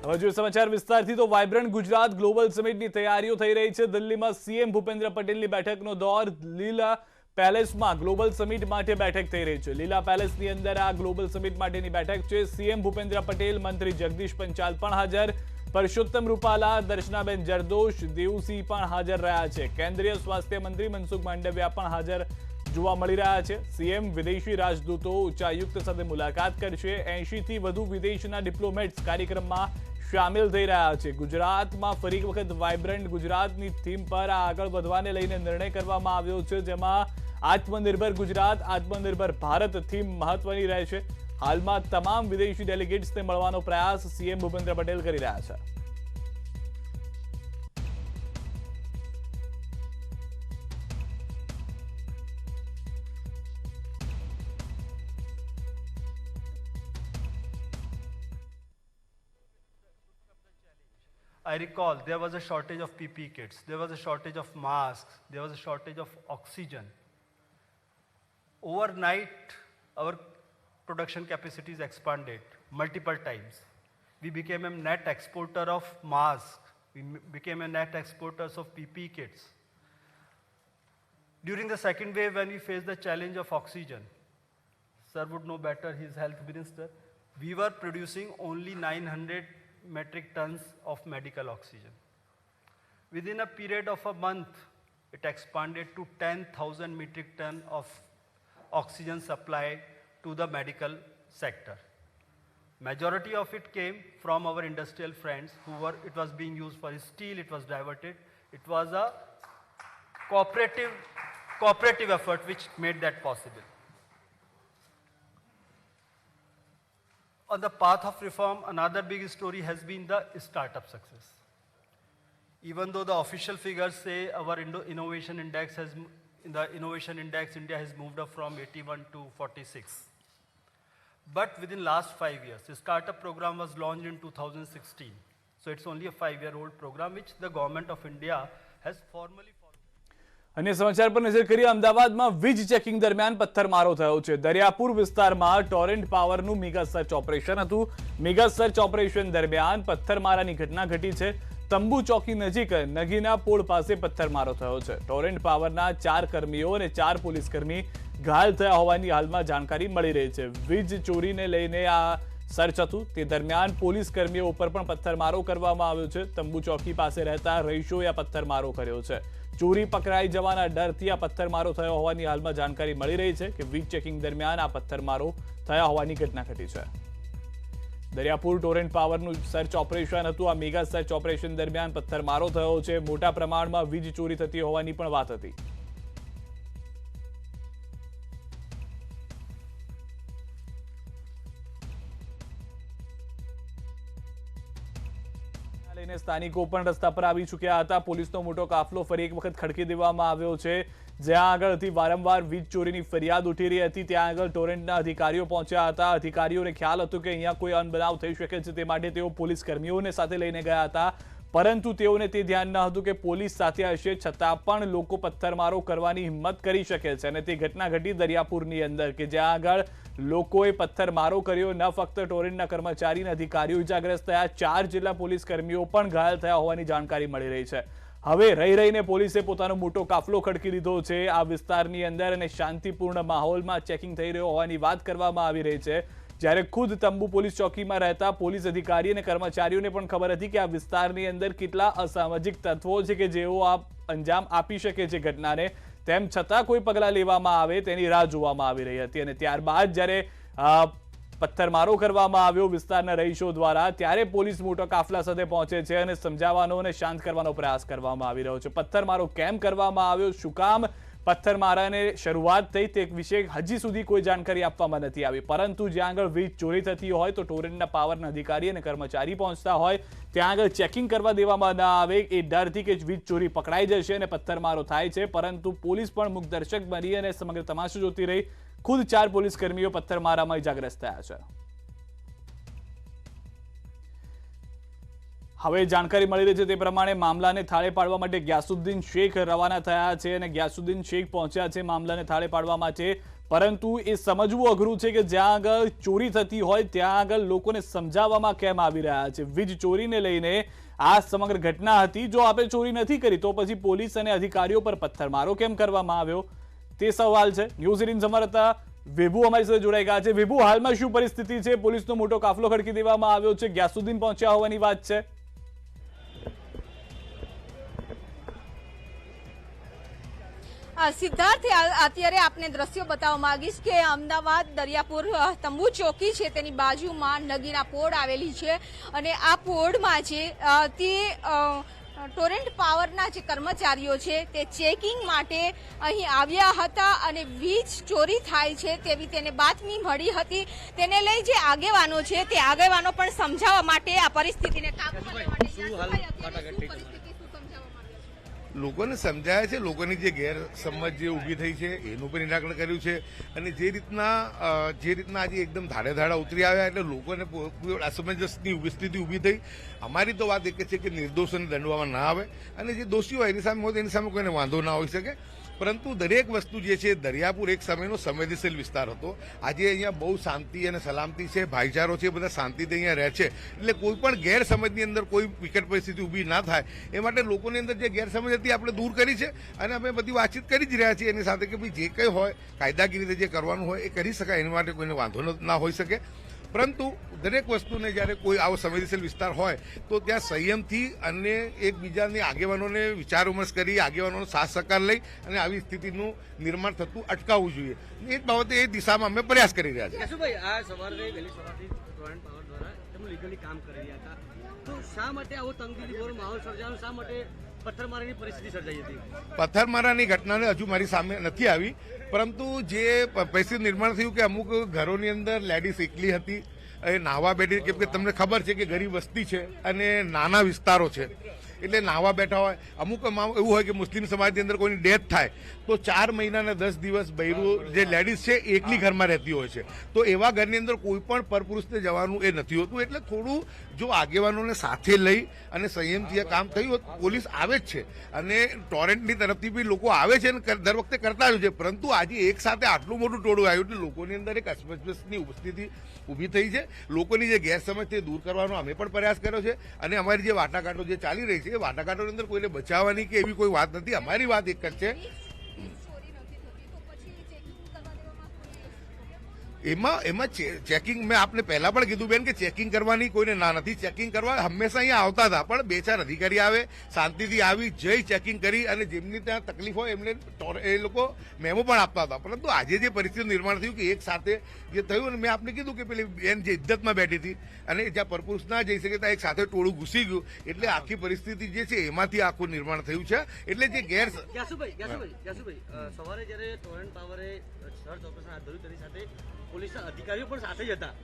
હવે જો સમાચાર વિસ્તારથી તો વાઇબ્રન્ટ ગુજરાત ગ્લોબલ સમિટની તૈયારીઓ થઈ રહી છે। દિલ્હીમાં સીએમ ભૂપેન્દ્ર પટેલની બેઠકનો દોર। લીલા પેલેસમાં ગ્લોબલ સમિટ માટે બેઠક થઈ રહી છે। લીલા પેલેસની અંદર આ ગ્લોબલ સમિટ માટેની બેઠક છે। સીએમ ભૂપેન્દ્ર પટેલ, મંત્રી જગદીશ પંચાલ પણ હાજર, પરસોત્તમ રૂપાલા, દર્શનાબેન જરદોશ, દેવુસિંહ પણ હાજર રહ્યા છે। કેન્દ્રીય સ્વાસ્થ્ય મંત્રી મનસુખ માંડવિયા પણ હાજર જોવા મળી રહ્યા છે। સીએમ વિદેશી રાજદૂતો, ઉચ્ચાયુક્ત સાથે મુલાકાત કરશે। 80 થી વધુ વિદેશના ડિપ્લોમેટ્સ કાર્યક્રમમાં શામિલ થઈ રહ્યા છે। ગુજરાતમાં ફરી એક વખત વાઇબ્રન્ટ ગુજરાતની થીમ પર આગળ વધવાને લઈને નિર્ણય કરવામાં આવ્યો છે, જેમાં આત્મનિર્ભર ગુજરાત, આત્મનિર્ભર ભારત થીમ મહત્વની રહેશે। હાલમાં તમામ વિદેશી ડેલિગેટ્સને મળવાનો પ્રયાસ સીએમ ભૂપેન્દ્ર પટેલ કરી રહ્યા છે। I recall there was a shortage of PPE kits, there was a shortage of masks, there was a shortage of oxygen. Overnight, our production capacities expanded multiple times. We became a net exporter of masks, we became a net exporters of PPE kits. During the second wave, when we faced the challenge of oxygen, sir would know better, his health minister, we were producing only 900 metric tons of medical oxygen. Within a period of a month, it expanded to 10,000 metric tons of oxygen supply to the medical sector. Majority of it came from our industrial friends it was being used for steel, it was diverted. It was a cooperative effort which made that possible. On the path of reform, another big story has been the startup success. Even though the official figures say our innovation index India has moved up from 81 to 46. But within last 5 years, the startup program was launched in 2016. So it's only a 5-year-old program which the government of India has formally followed. अन्य समाचार पर नजर करिए। अमदावादમાં વીજ checking દરમિયાન પથ્થરમારો થયો છે। દરિયાપુર વિસ્તારમાં ટોરેન્ટ પાવરનું મેગા સર્ચ ઓપરેશન હતું। મેગા સર્ચ ઓપરેશન દરમિયાન પથ્થરમારાની ઘટના ઘટી છે। તંબુ ચોકી નજીક નગીના પોળ પાસે પથ્થરમારો થયો છે। ટોરેન્ટ પાવરના 4 કર્મીઓ અને 4 પોલીસકર્મી ઘાયલ થયા હોવાની હાલમાં જાણકારી મળી રહી છે। વીજ ચોરીને લઈને આ સર્ચ હતું, તે દરમિયાન પોલીસ કર્મીઓ ઉપર પણ પથ્થરમારો કરવામાં આવ્યો છે। તંબુ ચોકી પાસે રહેતા રહીશોએ આ પથ્થરમારો કર્યો છે। ચોરી પકડાઈ જવાના ડરથી આ પથ્થરમારો થયો હોવાની હાલમાં જાણકારી મળી રહી છે કે વીજ ચેકિંગ દરમિયાન આ પથ્થરમારો થયા હોવાની ઘટના ઘટી છે। દરિયાપુર ટોરેન્ટ પાવરનું સર્ચ ઓપરેશન હતું। આ મેગા સર્ચ ઓપરેશન દરમિયાન પથ્થરમારો થયો છે। મોટા પ્રમાણમાં વીજ ચોરી થતી હોવાની પણ વાત હતી। લઈને સ્થાનિકો પણ રસ્તા પર આવી ચૂક્યા હતા। પોલીસનો મોટો કાફલો ફરી એક વખત ખડકી દેવામાં આવ્યો છે। જ્યાં આગળથી વારંવાર વીજ ચોરીની ફરિયાદ ઉઠી રહી હતી, ત્યાં આગળ ટોરેન્ટના અધિકારીઓ પહોંચ્યા હતા। અધિકારીઓને ખ્યાલ હતો કે અહીંયા કોઈ અનબનાવ થઈ શકે છે, તે માટે તેઓ પોલીસ કર્મીઓને સાથે લઈને ગયા હતા, પરંતુ તેઓને તે ધ્યાન ન હતું કે પોલીસ સાથે હશે છતાં પણ લોકો પથ્થરમારો કરવાની હિંમત કરી શકે છે। અને તે ઘટના ઘટી દરિયાપુરની અંદર કે જ્યાં આગળ લોકોએ પથ્થરમારો કર્યો। ન ફક્ત ટોરેન્ટના કર્મચારી અને અધિકારીઓ ઇજાગ્રસ્ત થયા, 4 જેટલા પોલીસ કર્મીઓ પણ ઘાયલ થયા હોવાની જાણકારી મળી રહી છે। હવે રહીને પોલીસે પોતાનો મોટો કાફલો ખડકી લીધો છે આ વિસ્તારની અંદર અને શાંતિપૂર્ણ માહોલમાં ચેકિંગ થઈ રહ્યો હોવાની વાત કરવામાં આવી રહી છે। જ્યારે ખુદ તંબુ પોલીસ ચોકીમાં રહેતા પોલીસ અધિકારી અને કર્મચારીઓને પણ ખબર હતી કે આ વિસ્તારની અંદર કેટલા અસામાજિક તત્વો છે કે જેઓ આ અંજામ આપી શકે છે ઘટનાને, તેમ છતાં કોઈ પગલાં લેવામાં આવે તેની રાહ જોવામાં આવી રહી હતી। અને ત્યારબાદ જ્યારે પથ્થરમારો કરવામાં આવ્યો વિસ્તારના રહીશો દ્વારા, ત્યારે પોલીસ મોટા કાફલા સાથે પહોંચે છે અને સમજાવવાનો અને શાંત કરવાનો પ્રયાસ કરવામાં આવી રહ્યો છે। પથ્થરમારો કેમ કરવામાં આવ્યો, શું કામ પથ્થરમારાને શરૂઆત થઈ તે વિશે હજી સુધી કોઈ જાણકારી આપવામાં નથી આવી, પરંતુ જ્યાં આગળ વીજ ચોરી થતી હોય તો ટોરેન્ટના પાવરના અધિકારી અને કર્મચારી પહોંચતા હોય ત્યાં આગળ ચેકિંગ કરવા દેવામાં ન આવે એ ડરથી કે વીજ ચોરી પકડાઈ જશે અને પથ્થરમારો થાય છે। પરંતુ પોલીસ પણ મુખદર્શક બની અને સમગ્ર તમાશો જોતી રહી। ખુદ 4 પોલીસ કર્મીઓ પથ્થરમારામાં ઇજાગ્રસ્ત થયા છે। હવે જાણકારી મળી રહી છે તે પ્રમાણે મામલાને થાળે પાડવા માટે ગ્યાસુદ્દીન શેખ રવાના થયા છે અને ગ્યાસુદ્દીન શેખ પહોંચ્યા છે મામલાને થાળે પાડવા માટે। પરંતુ એ સમજવું અઘરું છે કે જ્યાં આગળ ચોરી થતી હોય ત્યાં આગળ લોકોને સમજાવવામાં કેમ આવી રહ્યા છે। વીજ ચોરીને લઈને આ સમગ્ર ઘટના હતી। જો આપણે ચોરી નથી કરી તો પછી પોલીસ અને અધિકારીઓ પર પથ્થરમારો કેમ કરવામાં આવ્યો તે સવાલ છે। ન્યૂઝ 18 સંવાદદાતા વિભુ અમારી સાથે જોડાઈ ગયા છે। વિભુ, હાલમાં શું પરિસ્થિતિ છે? પોલીસનો મોટો કાફલો ખડકી દેવામાં આવ્યો છે, ગ્યાસુદ્દીન પહોંચ્યા હોવાની વાત છે। સિદ્ધાર્થ, અત્યારે આપને દ્રશ્યો બતાવવા માંગીશ કે અમદાવાદ દરિયાપુર તંબુ ચોકી છે તેની બાજુમાં નગીના પોળ આવેલી છે અને આ પોળમાં છે તે ટોરેન્ટ પાવરના જે કર્મચારીઓ છે તે ચેકિંગ માટે અહીં આવ્યા હતા અને વીજ ચોરી થાય છે તેવી તેને બાતમી મળી હતી। તેને લઈ જે આગેવાનો છે તે આગેવાનો પણ સમજાવવા માટે આ પરિસ્થિતિને કાબૂમાં લેવા માટે લોકોને સમજાયા છે। લોકોની જે ગેરસમજ જે ઊભી થઈ છે એનું પણ નિરાકરણ કર્યું છે અને જે રીતના આજે એકદમ ધાડે ધાડા ઉતરી આવ્યા એટલે લોકોને અસમંજસની સ્થિતિ ઊભી થઈ। અમારી તો વાત એક છે કે નિર્દોષોને દંડવામાં ના આવે અને જે દોષીઓ હોય એની સામે હોય એની સામે કોઈને વાંધો ના હોઈ શકે। પરંતુ દરેક વસ્તુ જે છે, દરિયાપુર એક સમયનો સંવેદનશીલ વિસ્તાર હતો। આજે અહીંયા બહુ શાંતિ અને સલામતી છે, ભાઈચારો છે, બધા શાંતિથી અહીંયા રહે છે। એટલે કોઈ પણ ગેરસમજની અંદર કોઈ વિકટ પરિસ્થિતિ ઊભી ના થાય એ માટે લોકોની અંદર જે ગેરસમજ હતી આપણે દૂર કરી છે અને અમે બધી વાતચીત કરી જ રહ્યા છીએ એની સાથે કે ભાઈ જે કંઈ હોય કાયદાકીય રીતે જે કરવાનું હોય એ કરી શકાય, એની માટે કોઈને વાંધો ના હોઈ શકે। પરંતુ દરેક વસ્તુને જ્યારે કોઈ આવો સંવેદનશીલ વિસ્તાર હોય તો ત્યાં સંયમથી અને એકબીજાની આગેવાનોને વિચાર વિમર્શ કરી આગેવાનોનો સાથ સહકાર લઈ અને આવી સ્થિતિનું નિર્માણ થતું અટકાવવું જોઈએ। એ જ બાબતે એ દિશામાં અમે પ્રયાસ કરી રહ્યા છીએ। ભાઈ, આ સવારે વહેલી સવારથી ટોરેન્ટ પાવર દ્વારા તમે લીગલી કામ કરી રહ્યા હતા, તો શા માટે આવો તંગદિલીભર્યો માહોલ સર્જાયો? શા માટે પથ્થરમારાની પરિસ્થિતિ સર્જાઈ હતી? પથ્થરમારાની ઘટનાને હજુ મારી સામે નથી આવી, પરંતુ જે પરિસ્થિતિ નિર્માણ થયું કે અમુક ઘરોની અંદર લેડીઝ એકલી હતી, એ નાહવા બેઠી, કેમ કે તમને ખબર છે કે ગરીબ વસ્તી છે અને નાના વિસ્તારો છે એટલે નાહવા બેઠા હોય। અમુક એવું હોય કે મુસ્લિમ સમાજની અંદર કોઈની ડેથ થાય તો 4 મહિનાના 10 દિવસ બૈરું જે લેડીઝ છે એકલી ઘરમાં રહેતી હોય છે, તો એવા ઘરની અંદર કોઈ પણ પરપુરુષને જવાનું એ નથી હોતું। એટલે થોડું જો આગેવાનોને સાથે લઈ અને સંયમથી આ કામ થયું, પોલીસ આવે જ છે અને ટોરેન્ટની તરફથી બી લોકો આવે છે અને દર વખતે કરતા જ છે, પરંતુ આજે એક સાથે આટલું મોટું ટોળું આવ્યું એટલે લોકોની અંદર એક અસમંજસની ઉપસ્થિતિ ઊભી થઈ છે। લોકોની જે ગેરસમજ તે દૂર કરવાનો અમે પણ પ્રયાસ કર્યો છે અને અમારી જે વાટાઘાટો જે ચાલી રહી છે એ વાટાઘાટોની અંદર કોઈને બચાવવાની કે એવી કોઈ વાત નથી। અમારી વાત એક જ છે, એમાં ચેકિંગ મેં આપને પહેલા પણ કીધું બેન કે ચેકિંગ કરવાની કોઈને ના નથી। ચેકિંગ કરવા હંમેશા અહીંયા આવતા હતા, પણ 2-4 અધિકારી આવે શાંતિથી આવી જઈ ચેકિંગ કરી અને જેમની ત્યાં તકલીફ હોય એમને એ લોકો મેમો પણ આપતા હતા। પરંતુ આજે જે પરિસ્થિતિ નિર્માણ થયું કે એક સાથે જે થયું, અને મેં આપને કીધું કે પેલી બેન જે ઇજ્જતમાં બેઠી હતી અને જ્યાં પરપુરુષ ના જઈ શકે ત્યાં એક સાથે ટોળું ઘૂસી ગયું એટલે આખી પરિસ્થિતિ જે છે એમાંથી આખું નિર્માણ થયું છે। એટલે જે ગ્યાસુભાઈ, સવારે જ્યારે ટોરેન્ટ પાવરે સર્ચ ઓપરેશન હાથ ધર્યું તેની સાથે પોલીસના અધિકારીઓ પણ સાથે જ હતા,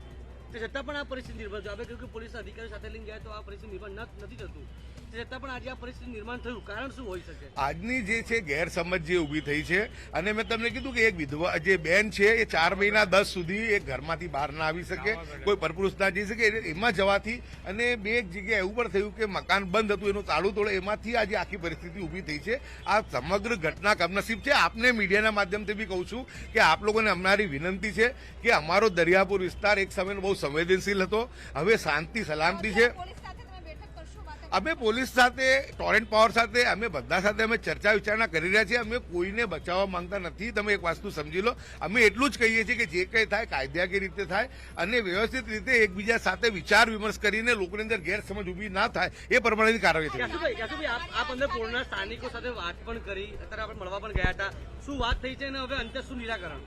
તે છતાં પણ આ પરિસ્થિતિ નિર્માણ થયું। આપણે કહ્યું કે પોલીસના અધિકારીઓ સાથે લઈને ગયા તો આ પરિસ્થિતિ નિર્માણ નથી થતું, તે છતાં પણ આજે આ પરિસ્થિતિ નિર્માણ થયું, કારણ શું હોઈ શકે? આજની જે છે ગેરસમજ જે ઊભી થઈ છે અને મેં તમને કીધું કે એક વિધવા જે બેન છે એ 4 મહિના 10 સુધી એક ઘરમાંથી બહાર ના આવી શકે, કોઈ પરપુરુષ ના જઈ શકે, એમાં જવાથી અને એક જગ્યાએ એવું પણ થયું કે મકાન બંધ હતું એનું તાળું તોડે, એમાંથી આજે આખી પરિસ્થિતિ ઊભી થઈ છે। આ સમગ્ર ઘટના કમનસીબ છે। આપને મીડિયાના માધ્યમથી બી કહું છું કે આપ લોકોને અમારી વિનંતી છે કે અમારો દરિયાપુર વિસ્તાર એક સમયનો બહુ સંવેદનશીલ હતો, હવે શાંતિ સલામતી છે। અમે પોલીસ સાથે, ટોરેન્ટ પાવર સાથે, અમે બધા સાથે અમે ચર્ચા વિચારણા કરી રહ્યા છીએ। અમે કોઈને બચાવવા માંગતા નથી, તમે એક વસ્તુ સમજી લો। અમે એટલું જ કહીએ છીએ કે જે કંઈ થાય કાયદાકીય રીતે થાય અને વ્યવસ્થિત રીતે એકબીજા સાથે વિચાર વિમર્શ કરીને લોકોની અંદર ગેરસમજ ઊભી ના થાય એ પ્રમાણેની કાર્યવાહી થઈ। આપ અંદર પોળના સ્થાનિકો સાથે વાત પણ કરી, અત્યારે આપણે મળવા પણ ગયા હતા, શું વાત થઈ છે અને હવે અંતે શું નિરાકરણ?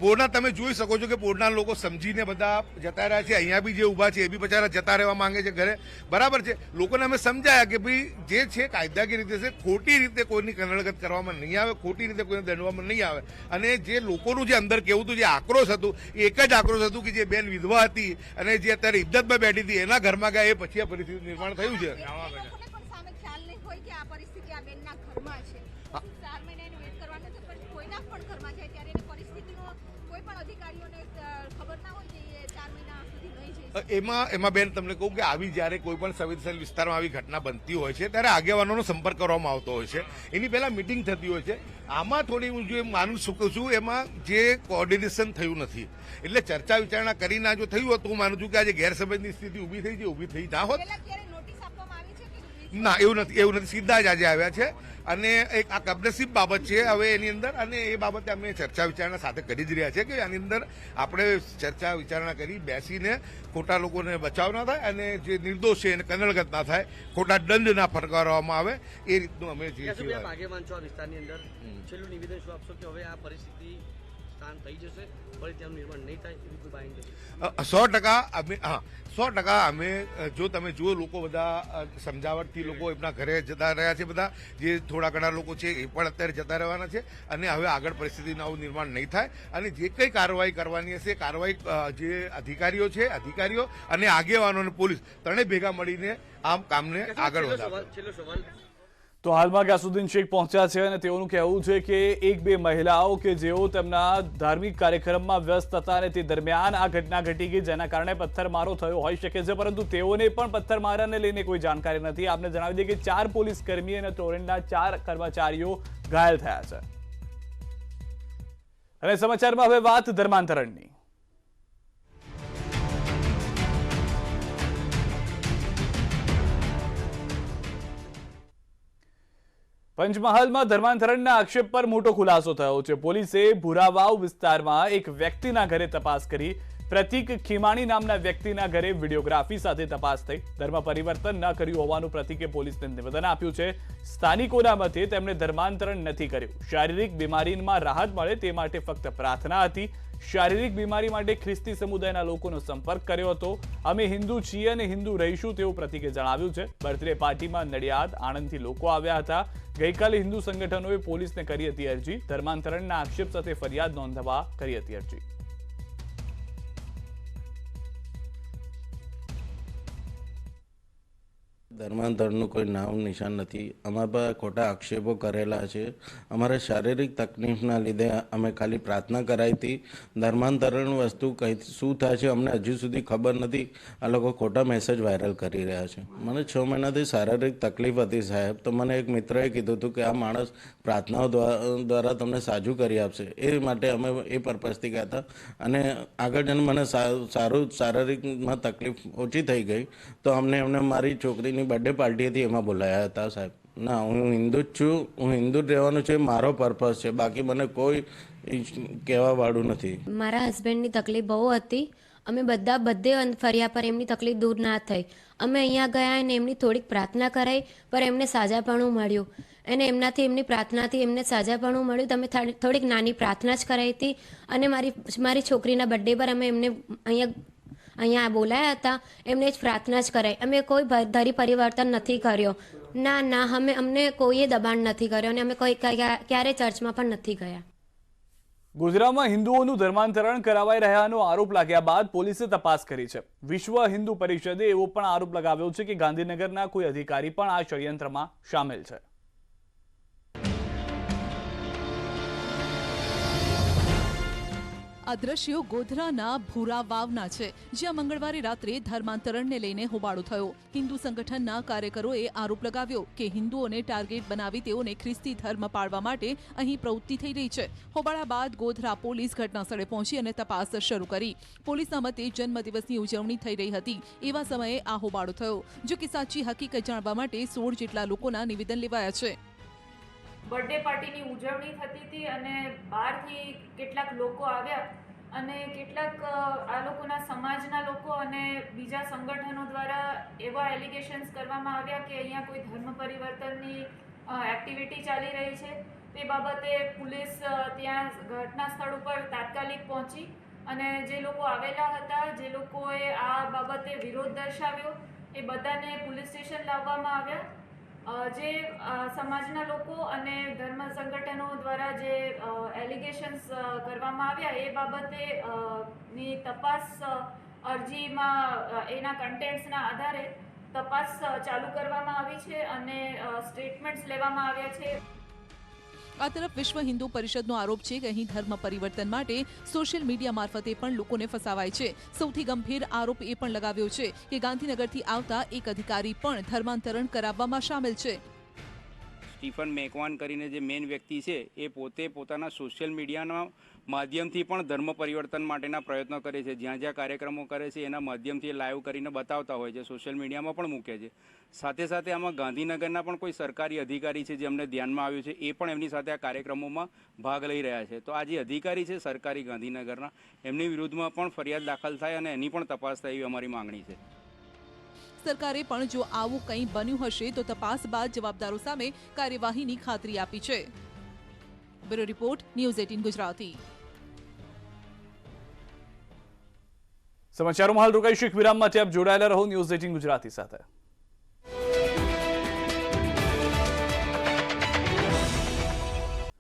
પોરના તમે જોઈ શકો છો કે પોરના લોકો સમજીને બધા જતા રહ્યા છે। અહીંયા બી જે ઊભા છે એ બી બચારા જતા રહેવા માંગે છે ઘરે, બરાબર છે। લોકોને અમે સમજાયા કે ભાઈ જે છે કાયદાકીય રીતે છે, ખોટી રીતે કોઈની કનડગત કરવામાં નહીં આવે, ખોટી રીતે કોઈને દંડવામાં નહીં આવે। અને જે લોકોનું જે અંદર કેવું હતું, જે આક્રોશ હતું, એક જ આક્રોશ હતું કે જે બેન વિધવા હતી અને જે અત્યારે ઇજ્જતમાં બેઠી હતી એના ઘરમાં ગયા, એ પછી આ પરિસ્થિતિ નિર્માણ થયું છે। કોઈ પણ અધિકારીઓને ખબર ના હોય કે 4 મહિના સુધી નહીં જઈ એમાં બેન તમને કહું કે આવી જ્યારે કોઈ પણ સંવેદનશીલ વિસ્તારમાં આવી ઘટના બનતી હોય છે ત્યારે આગેવાનોનો સંપર્ક કરવામાં આવતો હોય છે, એની પહેલા મિટિંગ થતી હોય છે. આમાં થોડી હું જે માનું છું એમાં જે કોઓર્ડિનેશન થયું નથી, એટલે ચર્ચા વિચારણા કરીને જો થયું હોત તો હું માનું છું કે આજે ગેરસમજની સ્થિતિ ઊભી થઈ છે, ઊભી થઈ ના હોત. ના, એવું નથી, સીધા જ આજે આવ્યા છે અને એક આ કમનસીબ બાબત છે હવે એની અંદર, અને એ બાબતે અમે ચર્ચા વિચારણા સાથે કરી જ રહ્યા છે કે આની અંદર આપણે ચર્ચા વિચારણા કરી બેસીને ખોટા લોકોને બચાવ ના થાય અને જે નિર્દોષ છે એને કનડગત ના થાય, ખોટા દંડ ના ફટકારવામાં આવે, એ રીતનું અમે આગેવાન છો આ વિસ્તારની અંદર, છેલ્લું નિવેદન શું આપશો કે હવે આ પરિસ્થિતિ શાંત થઈ જશે, ફરી તેનું નિર્માણ નહીં થાય એવી કોઈ બાઈન્ડ? 100% અમે જો તમે જુઓ લોકો બધા સમજાવટથી લોકો એમના ઘરે જતા રહ્યા છે, બધા જે થોડા ઘણા લોકો છે એ પણ અત્યારે જતા રહેવાના છે અને હવે આગળ પરિસ્થિતિનું આવું નિર્માણ નહીં થાય અને જે કંઈ કાર્યવાહી કરવાની હશે કાર્યવાહી જે અધિકારીઓ અને આગેવાનો અને પોલીસ ત્રણેય ભેગા મળીને આ કામને આગળ વધારશે. છેલ્લો સવાલ, તો હાલમાં ગ્યાસુદ્દીન શેખ પહોંચ્યા છે અને તેઓનું કહેવું છે કે એક બે મહિલાઓ કે જેઓ તેમના ધાર્મિક કાર્યક્રમમાં વ્યસ્ત હતા અને તે દરમિયાન આ ઘટના ઘટી ગઈ, જેના કારણે પથ્થરમારો થયો હોઈ શકે છે, પરંતુ તેઓને પણ પથ્થરમારાને લઈને કોઈ જાણકારી નથી. આપને જણાવી દઈએ કે 4 પોલીસ કર્મી અને ટોરેન્ટના 4 કર્મચારીઓ ઘાયલ થયા છે. અને સમાચારમાં હવે વાત ધર્માંતરણની. પંચમહાલમાં ધર્માંતરણના આક્ષેપ પર મોટો ખુલાસો થયો છે. પોલીસે ભુરાવાવ વિસ્તારમાં એક વ્યક્તિના ઘરે તપાસ કરી. પ્રતિક ખીમાણી નામના વ્યક્તિના ઘરે વિડીયોગ્રાફી સાથે તપાસ થઈ. ધર્મ પરિવર્તન ન કર્યું હોવાનું પ્રતિકે પોલીસને નિવેદન આપ્યું છે. સ્થાનિકોના મતે તેમણે ધર્માંતરણ નથી કર્યું. શારીરિક બીમારીમાં રાહત મળે તે માટે ફક્ત પ્રાર્થના હતી. શારીરિક બીમારી માટે ખ્રિસ્તી સમુદાયના લોકોનો સંપર્ક કર્યો હતો. અમે હિન્દુ છીએ અને હિન્દુ રહીશું તેવું પ્રતિકે જણાવ્યું છે. બર્થડે પાર્ટીમાં નડિયાદ, આણંદથી લોકો આવ્યા હતા. ગઈકાલે હિન્દુ સંગઠનોએ પોલીસને કરી હતી અરજી. ધર્માંતરણના આક્ષેપ સાથે ફરિયાદ નોંધવા કરી હતી અરજી. ધર્માંતરણનું કોઈ નામ નિશાન નથી. અમારા પર ખોટા આક્ષેપો કરેલા છે. અમારે શારીરિક તકલીફના લીધે અમે ખાલી પ્રાર્થના કરાવી હતી. ધર્માંતરણ વસ્તુ કઈ શું થાય છે અમને હજુ સુધી ખબર નથી. આ લોકો ખોટા મેસેજ વાયરલ કરી રહ્યા છે. મને 6 મહિનાથી શારીરિક તકલીફ હતી સાહેબ, તો મને એક મિત્રએ કીધું હતું કે આ માણસ પ્રાર્થનાઓ દ્વારા તમને સાજું કરી આપશે. એ માટે અમે એ પર્પઝથી ગયા હતા અને આગળ જઈને મને સારું શારીરિકમાં તકલીફ ઓછી થઈ ગઈ તો એમને મારી છોકરીની બર્થડે પાર્ટી હતી એમાં બોલાયા હતા સાહેબ. ના, હું હિન્દુ જ છું, હું હિન્દુ જ રહેવાનું છે, મારો પર્પઝ છે, બાકી મને કોઈ કહેવા વાળું નથી. મારા હસબન્ડની તકલીફ બહુ હતી. અમે બધે ફર્યા પર એમની તકલીફ દૂર ના થઈ. અમે અહીંયા ગયા અને એમની થોડીક પ્રાર્થના કરાઈ પર એમને સાજાપણું મળ્યું અને એમની પ્રાર્થનાથી એમને સાજાપણું મળ્યું. તમે થોડીક નાની પ્રાર્થના જ કરાઈ હતી અને મારી છોકરીના બર્થડે પર અમે એમને અહીંયા બોલાયા હતા. એમને જ પ્રાર્થના જ કરાઈ. અમે કોઈ ધરી પરિવર્તન નથી કર્યો. ના, અમને કોઈએ દબાણ નથી કર્યો અને અમે ક્યારે ચર્ચમાં પણ નથી ગયા. ગુજરાતમાં હિન્દુઓનું ધર્માંતરણ કરાવાઈ રહ્યાનો આરોપ લાગ્યા બાદ પોલીસે તપાસ કરી છે. વિશ્વ હિન્દુ પરિષદે એવો પણ આરોપ લગાવ્યો છે કે ગાંધીનગરના કોઈ અધિકારી પણ આ ષડયંત્રમાં સામેલ છે. આ દ્રશ્યો ગોધરાના ભૂરાવાવના છે, જ્યાં મંગળવારે રાત્રે ધર્માંતરણને લઈને હોબાળો થયો. હિન્દુ સંગઠનના કાર્યકરોએ આરોપ લગાવ્યો કે હિન્દુઓને ટાર્ગેટ બનાવી તેઓને ખ્રિસ્તી ધર્મ પાળવા માટે અહીં પ્રવૃત્તિ થઈ રહી છે. હોબાળા બાદ ગોધરા પોલીસ ઘટનાસ્થળે પહોંચી અને તપાસ શરૂ કરી. પોલીસના મતે જન્મદિવસની ઉજવણી થઈ રહી હતી એવા સમયે આ હોબાળો થયો. જો કે સાચી હકીકત જાણવા માટે 16 જેટલા લોકોના નિવેદન લેવાયા છે. બર્થડે પાર્ટીની ઉજવણી થતી હતી અને બહારથી કેટલાક લોકો આવ્યા અને કેટલાક આ લોકોના સમાજના લોકો અને બીજા સંગઠનો દ્વારા એવા એલિગેશન્સ કરવામાં આવ્યા કે અહીંયા કોઈ ધર્મ પરિવર્તનની એક્ટિવિટી ચાલી રહી છે. તે બાબતે પોલીસ ત્યાં ઘટના સ્થળ ઉપર તાત્કાલિક પહોંચી અને જે લોકો આવેલા હતા, જે લોકોએ આ બાબતે વિરોધ દર્શાવ્યો, એ બધાને પોલીસ સ્ટેશન લાવવામાં આવ્યા. જે સમાજના લોકો અને ધર્મ સંગઠનો દ્વારા જે એલિગેશન્સ કરવામાં આવ્યા એ બાબતે ની તપાસ અરજીમાં એના કન્ટેન્ટ્સના આધારે તપાસ ચાલુ કરવામાં આવી છે અને સ્ટેટમેન્ટ્સ લેવામાં આવ્યા છે. આ તરફ વિશ્વ હિન્દુ પરિષદનો આરોપ છે કે અહીં ધર્મ પરિવર્તન માટે સોશિયલ મીડિયા મારફતે પણ લોકોને ફસાવાય છે। સૌથી ગંભીર આરોપ એ પણ લગાવ્યો છે કે ગાંધીનગરથી આવતા એક અધિકારી પણ ધર્માંતરણ કરાવવામાં સામેલ છે। સ્ટીફન મેકવાન કરીને જે મેઇન વ્યક્તિ છે એ પોતે પોતાના સોશિયલ મીડિયાના માધ્યમથી પણ ધર્મ પરિવર્તન માટેના પ્રયત્નો કરે છે। જ્યાં જ્યાં કાર્યક્રમો કરે છે એના માધ્યમથી લાઈવ કરીને બતાવતા હોય છે, સોશિયલ મીડિયામાં પણ મૂકે છે। સાથે સાથે આમાં ગાંધીનગરના પણ કોઈ સરકારી અધિકારી છે જે અમને ધ્યાનમાં આવ્યું છે, એ પણ એમની સાથે આ કાર્યક્રમોમાં ભાગ લઈ રહ્યા છે। તો આ જે અધિકારી છે સરકારી ગાંધીનગરના, એમની વિરુદ્ધમાં પણ ફરિયાદ દાખલ થાય અને એની પણ તપાસ થાય એવી અમારી માંગણી છે। સરકારે પણ જો આવું કંઈ બન્યું હશે તો તપાસ બાદ જવાબદારો સામે કાર્યવાહીની ખાતરી આપી છે। Bureau report, news 18 Gujarati. સમાચારોમાં હાલ રોકાઈશું એક વિરામ માટે। આપ જોડાયેલા રહો ન્યૂઝ 18 ગુજરાતી સાથે।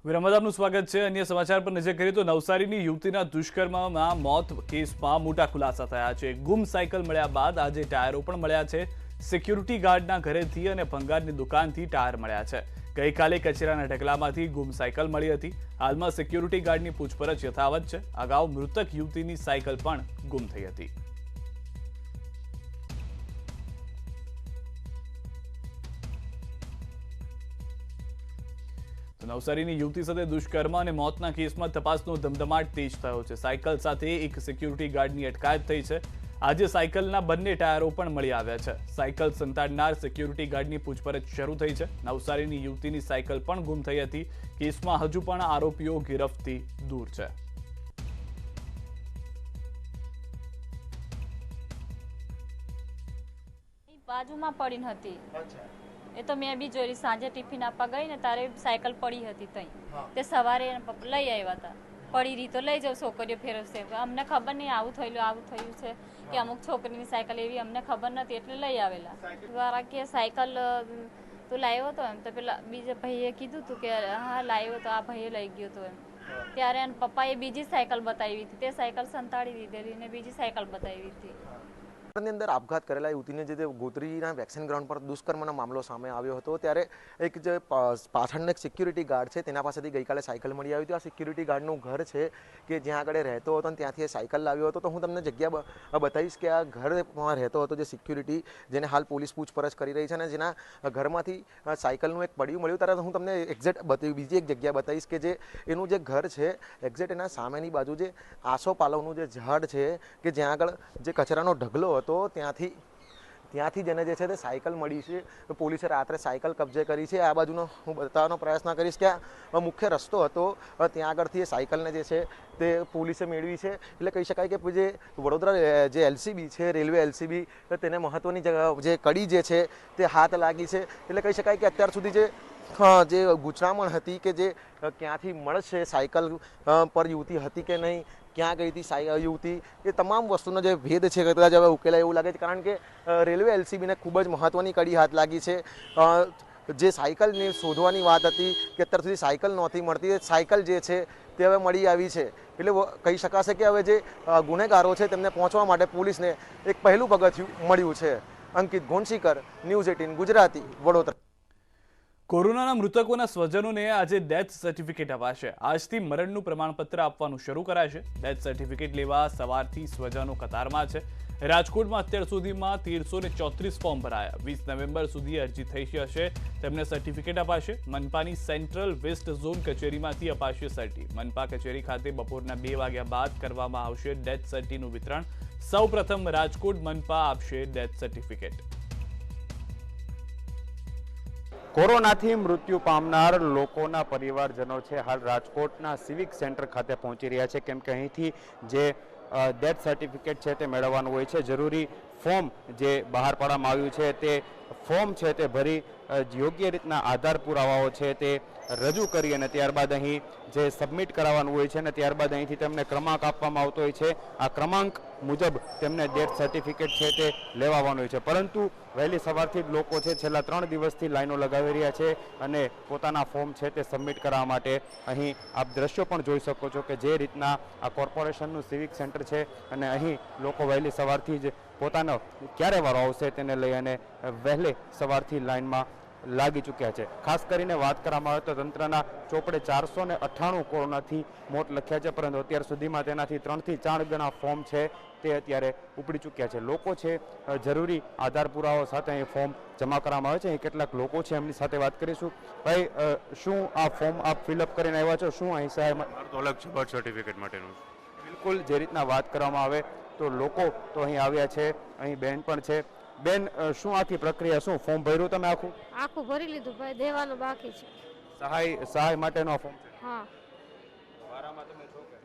વિરામ બાદ આપનું સ્વાગત છે। અન્ય સમાચાર પર નજર કરીએ તો નવસારીની યુવતીના દુષ્કર્મમાં મોત કેસમાં મોટા ખુલાસા થયા છે। ગુમ સાયકલ મળ્યા બાદ આજે ટાયરો પણ મળ્યા છે। સિક્યુરિટી ગાર્ડના ઘરેથી અને ભંગારની દુકાનથી ટાયર મળ્યા છે। ગઈકાલે કચેરાના ઢગલામાંથી ગુમ સાયકલ મળી હતી। હાલમાં સિક્યુરિટી ગાર્ડની પૂછપરછ યથાવત છે। અગાઉ મૃતક યુવતીની સાયકલ પણ ગુમ થઈ હતી। નવસારીની યુવતી સાથે દુષ્કર્મ અને મોતના કેસમાં તપાસનો ધમધમાટ તેજ થયો છે। સાયકલ સાથે એક સિક્યુરિટી ગાર્ડની અટકાયત થઈ છે। આજે સાયકલના બંને ટાયરો પણ મળી આવ્યા છે। સાયકલ સંતાડનાર સિક્યુરિટી ગાર્ડની પૂછપરછ શરૂ થઈ છે। નવસારીની યુવતીની સાયકલ પણ ગુમ થઈ હતી। કેસમાં હજુ પણ આરોપીઓ ગિરફથી દૂર છે। બાજુમાં પડીને હતી એ તો મેં બી જોઈ। સાંજે ટિફિન આપવા ગઈ ને તારે સાયકલ પડી હતી તઈ તે સવારે લઈ આવ્યા હતા। પડી રહી તો લઈ જાવ, છોકરીઓ ફેરવશે। અમને ખબર નહીં આવું થયું છે કે અમુક છોકરીની સાયકલ એવી અમને ખબર નથી એટલે લઈ આવેલા। દ્વારા કે સાયકલ તું લાવ્યો હતો એમ તો પેલા બીજા ભાઈએ કીધું હતું કે હા લાવ્યો તો આ ભાઈએ લઈ ગયો હતો એમ। ત્યારે પપ્પાએ બીજી સાયકલ બતાવી હતી, તે સાયકલ સંતાડી દીધેલી ને બીજી સાયકલ બતાવી હતી। ની અંદર આપઘાત કરેલા યુવતીને જે ગોત્રીના વેક્સિન ગ્રાઉન્ડ પર દુષ્કર્મનો મામલો સામે આવ્યો હતો ત્યારે એક જે પાછળનો એક સિક્યુરિટી ગાર્ડ છે તેના પાસેથી ગઈકાલે સાયકલ મળી આવી હતી। આ સિક્યુરિટી ગાર્ડનું ઘર છે કે જ્યાં આગળ રહેતો હતો અને ત્યાંથી એ સાયકલ લાવ્યો હતો। તો હું તમને જગ્યા બતાવીશ કે આ ઘરમાં રહેતો હતો જે સિક્યુરિટી, જેને હાલ પોલીસ પૂછપરછ કરી રહી છે અને જેના ઘરમાંથી સાયકલનું એક પડ્યું મળ્યું। ત્યારે હું તમને એક્ઝેક્ટ બીજી એક જગ્યા બતાવીશ કે જે એનું જે ઘર છે એક્ઝેક્ટ એના સામેની બાજુ જે આસોપાલવનું જે ઝાડ છે કે જ્યાં આગળ જે કચરાનો ઢગલો તો ત્યાંથી જેને જે છે તે સાયકલ મળી છે। પોલીસે રાત્રે સાયકલ કબજે કરી છે। આ બાજુનો હું બતાવવાનો પ્રયત્ન કરીશ કે આ મુખ્ય રસ્તો હતો, ત્યાં આગળથી એ સાયકલને જે છે તે પોલીસે મેળવી છે। એટલે કહી શકાય કે જે વડોદરા જે એલસીબી છે, રેલવે એલસીબી, તેને મહત્વની જે કડી જે છે તે હાથ લાગી છે। એટલે કહી શકાય કે અત્યાર સુધી જે ગૂંચવામણ હતી કે જે ક્યાંથી મળશે સાયકલ પર યુવતી હતી કે નહીં, ક્યાં ગઈ હતી યુવતી, એ તમામ વસ્તુનો જે ભેદ છે કદાચ હવે ઉકેલાય એવું લાગે છે। કારણ કે રેલવે એલસીબીને ખૂબ જ મહત્વની કડી હાથ લાગી છે। જે સાયકલને શોધવાની વાત હતી કે અત્યાર સુધી સાયકલ નહોતી મળતી, સાયકલ જે છે તે હવે મળી આવી છે। એટલે કહી શકાશે કે હવે જે ગુનેગારો છે તેમને પહોંચવા માટે પોલીસને એક પહેલું પગથિયું મળ્યું છે। અંકિત ઘોંસીકર, ન્યૂઝ 18 ગુજરાતી, વડોદરા। કોરોનાના મૃતકોના સ્વજનોને આજે ડેથ સર્ટિફિકેટ અપાશે। આજથી મરણનું પ્રમાણપત્ર આપવાનું શરૂ કરાશે। ડેથ સર્ટિફિકેટ લેવા સવારથી સ્વજનો કતારમાં છે। રાજકોટમાં અત્યાર સુધીમાં 1334 ફોર્મ ભરાયા। 20 નવેમ્બર સુધી અરજી થઈ જશે, તેમને સર્ટિફિકેટ અપાશે। મનપાની સેન્ટ્રલ વેસ્ટ ઝોન કચેરીમાંથી અપાશે સર્ટી। મનપા કચેરી ખાતે બપોરના 2 વાગ્યા બાદ કરવામાં આવશે ડેથ સર્ટીનું વિતરણ। સૌપ્રથમ રાજકોટ મનપા આપશે ડેથ સર્ટિફિકેટ। કોરોનાથી મૃત્યુ પામનાર લોકોના પરિવારજનો છે હાલ રાજકોટના સિવિક સેન્ટર ખાતે પહોંચી રહ્યા છે, કેમ કે અહીંથી જે ડેથ સર્ટિફિકેટ છે તે મેળવવાનું હોય છે। જરૂરી ફોર્મ જે બહાર પાડવામાં આવ્યું છે તે ફોર્મ છે તે ભરી યોગ્ય રીતના આધાર પુરાવાઓ છે તે રજૂ કરી અને ત્યારબાદ અહીં જે સબમિટ કરાવવાનું હોય છે અને ત્યારબાદ અહીંથી તેમને ક્રમાંક આપવામાં આવતો હોય છે। આ ક્રમાંક મુજબ તેમને ડેથ સર્ટિફિકેટ છે તે લેવાવાનું હોય છે। પરંતુ વહેલી સવારથી જ લોકો છે છેલ્લા 3 દિવસથી લાઈનો લગાવી રહ્યા છે અને પોતાના ફોર્મ છે તે સબમિટ કરવા માટે અહીં આપ દ્રશ્યો પણ જોઈ શકો છો કે જે રીતના આ કોર્પોરેશનનું સિવિક સેન્ટર છે અને અહીં લોકો વહેલી સવારથી જ પોતાનો ક્યારે વારો આવશે તેને લઈ અને વહેલી સવારથી લાઈનમાં લાગી ચૂક્યા છે. ખાસ કરીને વાત કરવામાં આવે તો તંત્રના ચોપડે 498 કોરોનાથી મોત લખ્યા છે, પરંતુ અત્યાર સુધીમાં તેનાથી 3 થી 4 ગણા ફોર્મ છે તે અત્યારે ઉપડી ચૂક્યા છે. લોકો છે જરૂરી આધાર પુરાવાઓ સાથે અહીં ફોર્મ જમા કરવામાં આવે છે. અહીં કેટલાક લોકો છે એમની સાથે વાત કરીશું. ભાઈ, શું આ ફોર્મ આપ ફિલઅપ કરીને આવ્યા છો? શું અહીં સહાય અલગ છે બર્થ સર્ટિફિકેટ માટેનું? બિલકુલ, જે રીતના વાત કરવામાં આવે તો લોકો તો અહીં આવ્યા છે, અહીં બેન પણ છે. બેન, શું આખી પ્રક્રિયા, શું ફોર્મ ભર્યું તમે? આખું ભરી લીધું ભાઈ, દેવાનું બાકી છે. સહાય માટેનો ફોર્મ છે? હા. વારામાં તમે છો કે?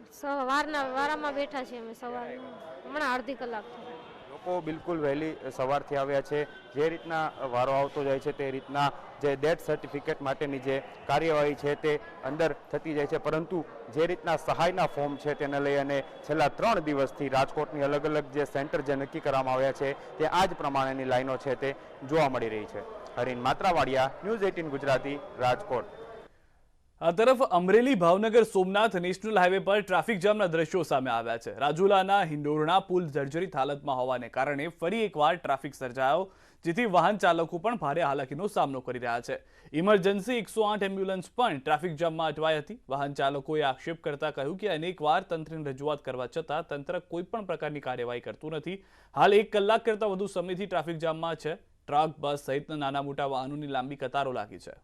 વારામાં બેઠા છે અમે સવારે, હમણાં અડધી કલાક થઈ. લોકો બિલકુલ વહેલી સવારથી આવ્યા છે. જે રીતના વારો આવતો જાય છે તે રીતના જે ડેથ સર્ટિફિકેટ માટેની જે કાર્યવાહી છે તે અંદર થતી જાય છે, પરંતુ જે રીતના સહાયના ફોર્મ છે તેને લઈ અને છેલ્લા 3 દિવસથી રાજકોટની અલગ અલગ જે સેન્ટર જે નક્કી કરવામાં આવ્યા છે તે આ જ પ્રમાણેની લાઈનો છે તે જોવા મળી રહી છે. હરીન માત્રાવાડિયા, ન્યૂઝ 18 ગુજરાતી, રાજકોટ. આ તરફ અમરેલી ભાવનગર સોમનાથ નેશનલ હાઈવે પર ટ્રાફિક જામના દ્રશ્યો સામે આવ્યા છે. રાજુલાના હિંડોરણા પુલ જર્જરિત હાલતમાં હોવાને કારણે ફરી એકવાર ટ્રાફિક સર્જાયો, જેથી વાહન ચાલકો પણ ભારે હાલાકીનો સામનો કરી રહ્યા છે. ઇમરજન્સી 108 એમ્બ્યુલન્સ પણ ટ્રાફિક જામમાં અટવાઈ હતી. વાહન ચાલકોએ આક્ષેપ કરતા કહ્યું કે અનેકવાર તંત્રને રજૂઆત કરવા છતાં તંત્ર કોઈ પણ પ્રકારની કાર્યવાહી કરતું નથી. હાલ 1 કલાક કરતા વધુ સમયથી ટ્રાફિક જામમાં છે. ટ્રક, બસ સહિતના નાના મોટા વાહનોની લાંબી કતારો લાગી છે.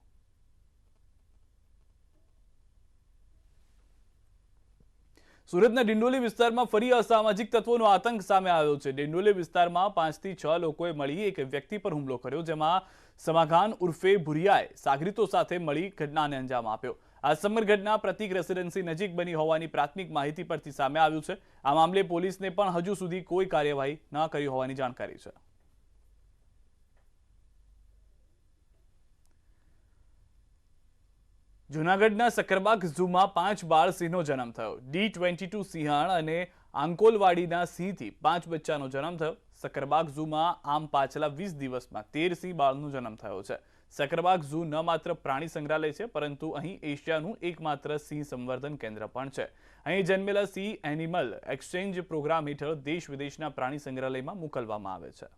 સુરતના ડિંડોલી વિસ્તારમાં ફરી અસામાજિક તત્વોનો આતંક સામે આવ્યો છે. ડિંડોલી વિસ્તારમાં 5 થી 6 લોકોએ મળી એક વ્યક્તિ પર હુમલો કર્યો, જેમાં સમાખાન ઉર્ફે ભુરિયાએ સાગરીતો સાથે મળી ઘટનાને અંજામ આપ્યો. આ સમગ્ર ઘટના પ્રતીક રેસિડેન્સી નજીક બની હોવાની પ્રાથમિક માહિતી પરથી સામે આવ્યું છે. આ મામલે પોલીસને પણ હજુ સુધી કોઈ કાર્યવાહી ન કરી હોવાની જાણકારી છે. જૂનાગઢના સક્કરબાગ ઝૂમાં 5 બાળ સિંહનો જન્મ થયો. D22 સિંહણ અને આંકોલવાડીના સિંહથી 5 બચ્ચાનો જન્મ થયો. સક્કરબાગ ઝૂમાં આમ પાછલા 20 દિવસમાં 13 સિંહ બાળનો જન્મ થયો છે. સક્કરબાગ ઝૂ ન માત્ર પ્રાણી સંગ્રહાલય છે, પરંતુ અહીં એશિયાનું એકમાત્ર સિંહ સંવર્ધન કેન્દ્ર પણ છે. અહીં જન્મેલા સિંહ એનિમલ એક્સચેન્જ પ્રોગ્રામ હેઠળ દેશ વિદેશના પ્રાણી સંગ્રહાલયમાં મોકલવામાં આવે છે.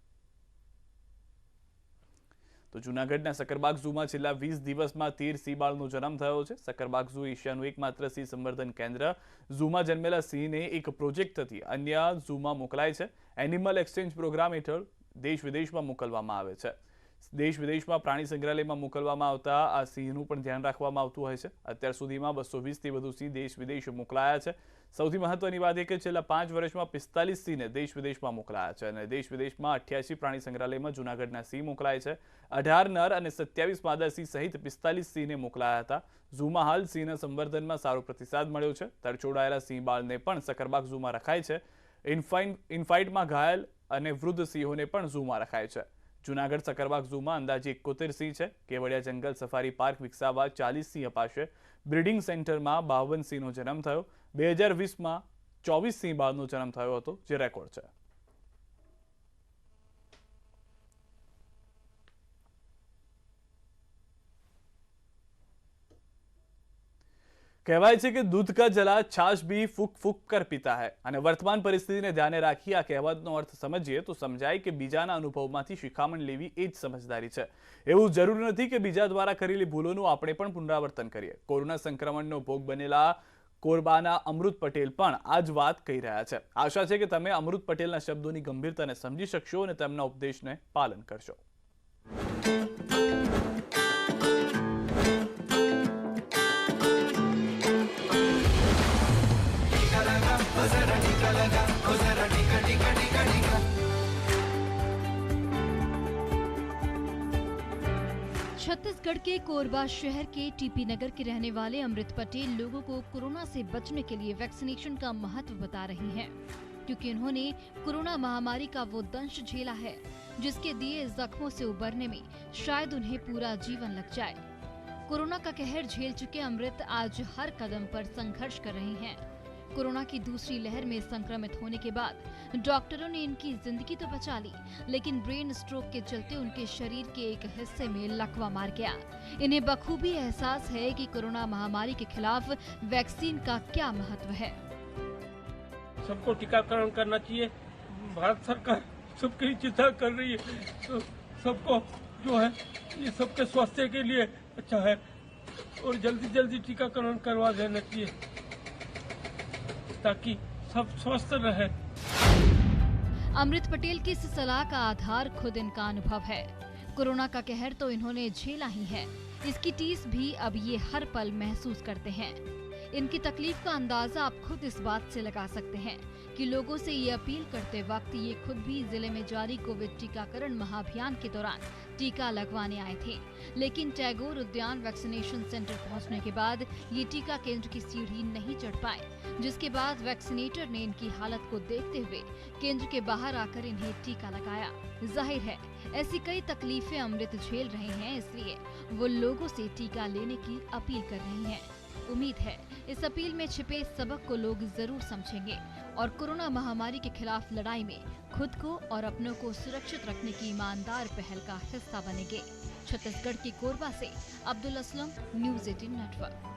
તો જૂનાગઢના સક્કરબાગ ઝૂમાં છેલ્લા 20 દિવસમાં 13 સિંહ બાળનો જન્મ થયો છે. સક્કરબાગ ઝૂ એશિયાનું એકમાત્ર સિંહ સંવર્ધન કેન્દ્ર. ઝૂમાં જન્મેલા સિંહને એક પ્રોજેક્ટથી અન્ય ઝૂમાં મોકલાય છે. એનિમલ એક્સચેન્જ પ્રોગ્રામ હેઠળ દેશ વિદેશમાં મોકલવામાં આવે છે. દેશ વિદેશમાં પ્રાણી સંગ્રહાલયમાં મોકલવામાં આવતા આ સિંહનું પણ ધ્યાન રાખવામાં આવતું હોય છે. અત્યાર સુધીમાં 220થી વધુ સિંહ દેશ વિદેશ મોકલાયા છે. સૌથી મહત્વની વાત એ કે છેલ્લા 5 વર્ષમાં 45 સિંહને દેશ વિદેશમાં મોકલાયા છે અને દેશ વિદેશમાં 88 પ્રાણી સંગ્રહાલયમાં જૂનાગઢના સિંહ મોકલાય છે. 18 નર અને 27 માદા સિંહ સહિત 45 સિંહને મોકલાયા હતા. ઝૂમાં હાલ સિંહના સંવર્ધનમાં સારો પ્રતિસાદ મળ્યો છે. તરછોડાયેલા સિંહ બાળને પણ સક્કરબાગ ઝૂમાં રખાય છે. ઇનફાઇટમાં ઘાયલ અને વૃદ્ધ સિંહોને પણ ઝૂમાં રખાય છે. જૂનાગઢ સક્કરબાગ ઝૂમાં અંદાજે 71 સિંહ છે. કેવડિયા જંગલ સફારી પાર્ક વિકસાવવા 40 સિંહ અપાશે. બ્રીડિંગ સેન્ટરમાં 52 સિંહનો જન્મ થયો. 2020માં 24 સિંહ બાળનો જન્મ થયો હતો, જે રેકોર્ડ છે. કહેવાય છે કે દૂધ કા જલા છાશ ભી ફૂક ફૂક કર પીતા હૈ. અને વર્તમાન પરિસ્થિતિને ધ્યાને રાખી આ કહેવતનો અર્થ સમજીએ તો સમજાય કે બીજાના અનુભવમાંથી શિખામણ લેવી એ જ સમજદારી છે. એવું જરૂરી નથી કે બીજા દ્વારા કરેલી ભૂલોનું આપણે પણ પુનરાવર્તન કરીએ. કોરોના સંક્રમણનો ભોગ બનેલા કોરબાના અમૃત પટેલ પણ આ જ વાત કહી રહ્યા છે. આશા છે કે તમે અમૃત પટેલના શબ્દોની ગંભીરતાને સમજી શકશો અને તેમના ઉપદેશને પાલન કરશો. छत्तीसगढ़ के कोरबा शहर के टीपी नगर के रहने वाले अमृत पटेल लोगों को कोरोना से बचने के लिए वैक्सीनेशन का महत्व बता रही हैं, क्योंकि उन्होंने कोरोना महामारी का वो दंश झेला है जिसके दिए जख्मों से उबरने में शायद उन्हें पूरा जीवन लग जाए. कोरोना का कहर झेल चुके अमृत आज हर कदम पर संघर्ष कर रही हैं. कोरोना की दूसरी लहर में संक्रमित होने के बाद डॉक्टरों ने इनकी जिंदगी तो बचा ली, लेकिन ब्रेन स्ट्रोक के चलते उनके शरीर के एक हिस्से में लकवा मार गया. इन्हें बखूबी एहसास है कि कोरोना महामारी के खिलाफ वैक्सीन का क्या महत्व है. सबको टीकाकरण करना चाहिए. भारत सरकार सबकी चिंता कर रही है, तो सबको जो है ये सबके स्वास्थ्य के लिए अच्छा है और जल्दी जल्दी टीकाकरण करवा देना चाहिए ताकि सब स्वस्थ रहे। अमृत पटेल की इस सलाह का आधार खुद इनका अनुभव है। कोरोना का कहर तो इन्होंने झेला ही है, इसकी टीस भी अब ये हर पल महसूस करते हैं। इनकी तकलीफ का अंदाजा आप खुद इस बात से लगा सकते हैं कि लोगों से ये अपील करते वक्त ये खुद भी जिले में जारी कोविड टीकाकरण महाअभियान के दौरान टीका लगवाने आए थे, लेकिन टैगोर उद्यान वैक्सीनेशन सेंटर पहुंचने के बाद ये टीका केंद्र की सीढ़ी नहीं चढ़ पाए, जिसके बाद वैक्सीनेटर ने इनकी हालत को देखते हुए केंद्र के बाहर आकर इन्हें टीका लगाया। जाहिर है ऐसी कई तकलीफें अमृत झेल रहे हैं, इसलिए वो लोगों से टीका लेने की अपील कर रही हैं। उम्मीद है इस अपील में छिपे सबक को लोग जरूर समझेंगे और कोरोना महामारी के खिलाफ लड़ाई में खुद को और अपनों को सुरक्षित रखने की ईमानदार पहल का हिस्सा बनेंगे। छत्तीसगढ़ के कोरबा से अब्दुल असलम, न्यूज़ 18 नेटवर्क।